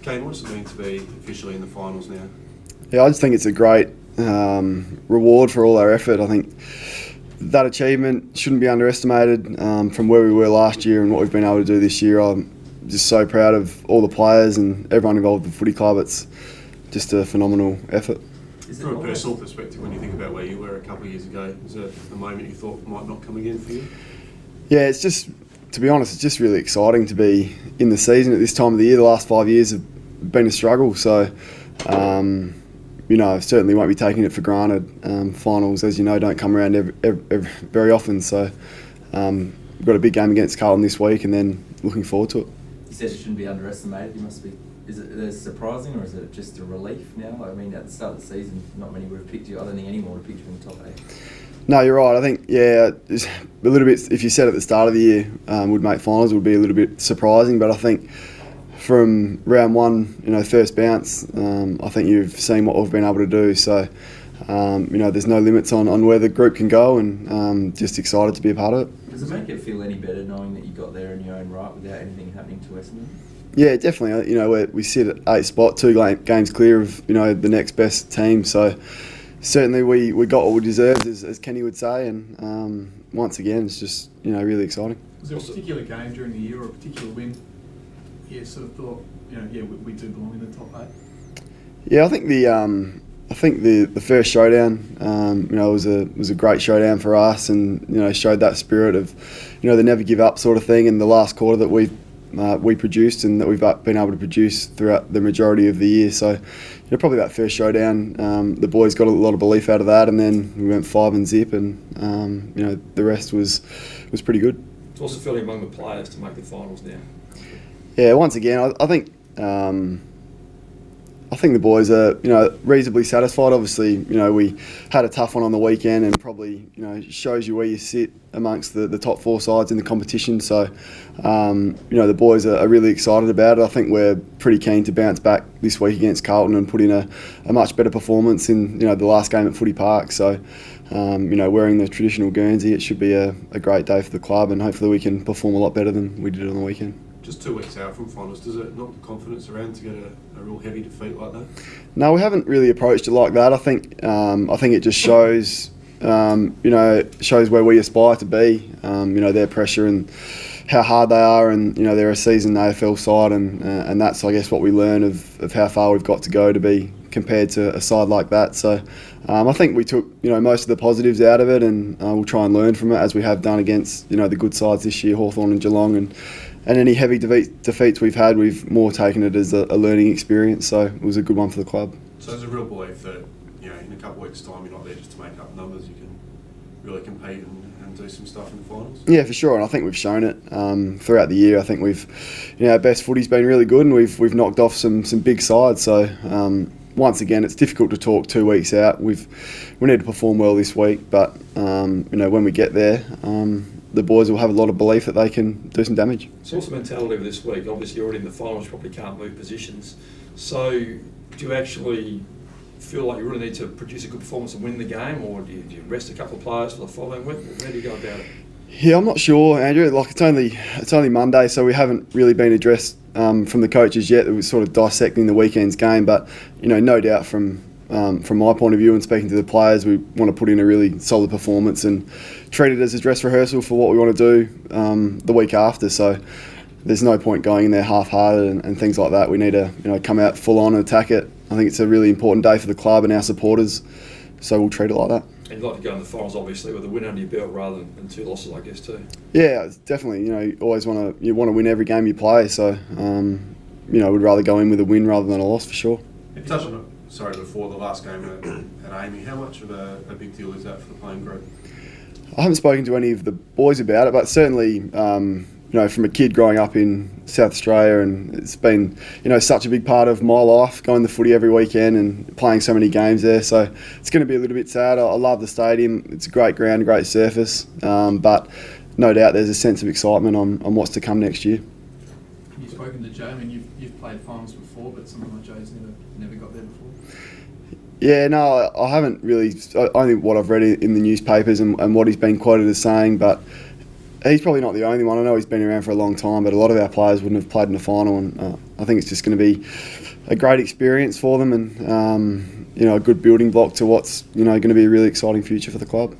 Kane, what does it mean to be officially in the finals now? Yeah, I just think it's a great reward for all our effort. I think that achievement shouldn't be underestimated. From where we were last year and what we've been able to do this year, I'm just so proud of all the players and everyone involved with the footy club. It's just a phenomenal effort. From a personal perspective, when you think about where you were a couple of years ago, is it a moment you thought might not come again for you? Yeah, it's just, to be honest, it's just really exciting to be in the season at this time of the year. The last 5 years have been a struggle, so I certainly won't be taking it for granted. Finals, as you know, don't come around very often, so we've got a big game against Carlton this week and then looking forward to it. You said it shouldn't be underestimated. You must be. Is it surprising or is it just a relief now? I mean, at the start of the season, not many would have picked you. I don't think anyone would have picked you in the top 8. No, you're right. I think, it's a little bit, if you said at the start of the year would make finals, it would be a little bit surprising. But I think from round one, first bounce, I think you've seen what we've been able to do. So, there's no limits on where the group can go, and just excited to be a part of it. Does it make it feel any better knowing that you got there in your own right without anything happening to Essendon? Yeah, definitely. We sit at 8th spot, 2 games clear of the next best team. So certainly we got what we deserved, as Kenny would say. And once again, it's just really exciting. Was there a particular game during the year or a particular win you sort of thought, we do belong in the top 8? Yeah, I think the first showdown, was a great showdown for us, and showed that spirit of the never give up sort of thing in the last quarter that we produced and that we've been able to produce throughout the majority of the year. So probably that first showdown, the boys got a lot of belief out of that, and then we went 5-0, and the rest was pretty good. It's also feeling among the players to make the finals now. Yeah, once again, I think the boys are reasonably satisfied. Obviously, we had a tough one on the weekend, and probably shows you where you sit amongst the top 4 sides in the competition. So the boys are really excited about it. I think we're pretty keen to bounce back this week against Carlton and put in a much better performance in the last game at Footy Park. So wearing the traditional Guernsey, it should be a great day for the club, and hopefully we can perform a lot better than we did on the weekend. Just 2 weeks out from finals, does it knock the confidence around to get a real heavy defeat like that? No, we haven't really approached it like that. I think it just shows shows where we aspire to be. Their pressure and how hard they are, and they're a seasoned AFL side, and that's, I guess, what we learn of how far we've got to go to be compared to a side like that. So I think we took most of the positives out of it, and we'll try and learn from it, as we have done against the good sides this year, Hawthorn and Geelong, and any heavy defeats we've had, we've more taken it as a learning experience. So it was a good one for the club. So there's a real belief that in a couple of weeks' time you're not there just to make up numbers. You can really compete and do some stuff in the finals. Yeah, for sure, and I think we've shown it throughout the year. I think we've, our best footy's been really good, and we've knocked off some big sides. So once again, it's difficult to talk 2 weeks out. We need to perform well this week, but when we get there, the boys will have a lot of belief that they can do some damage. So what's the mentality of this week? Obviously, you're already in the finals, you probably can't move positions. So do you actually feel like you really need to produce a good performance and win the game, or do you rest a couple of players for the following week? Where do you go about it? Yeah, I'm not sure, Andrew. It's only Monday, so we haven't really been addressed from the coaches yet. It was sort of dissecting the weekend's game, but no doubt from my point of view and speaking to the players, we want to put in a really solid performance and treat it as a dress rehearsal for what we want to do the week after. So there's no point going in there half-hearted and things like that. We need to come out full on and attack it. I think it's a really important day for the club and our supporters, so we'll treat it like that. And you'd like to go in the finals, obviously, with a win under your belt rather than 2 losses, I guess, too. Yeah, definitely. You always want to win every game you play. So we'd rather go in with a win rather than a loss, for sure. Touch on it. Before the last game at Amy, how much of a big deal is that for the playing group? I haven't spoken to any of the boys about it, but certainly, from a kid growing up in South Australia, and it's been, such a big part of my life, going to footy every weekend and playing so many games there. So it's going to be a little bit sad. I love the stadium. It's a great ground, a great surface, but no doubt there's a sense of excitement on what's to come next year. You've spoken to Joe. I mean, you've played finals before, but someone like Joe's never got there before. Yeah, no, I haven't really. Only what I've read in the newspapers and what he's been quoted as saying. But he's probably not the only one. I know he's been around for a long time, but a lot of our players wouldn't have played in the final, and I think it's just going to be a great experience for them, and a good building block to what's going to be a really exciting future for the club.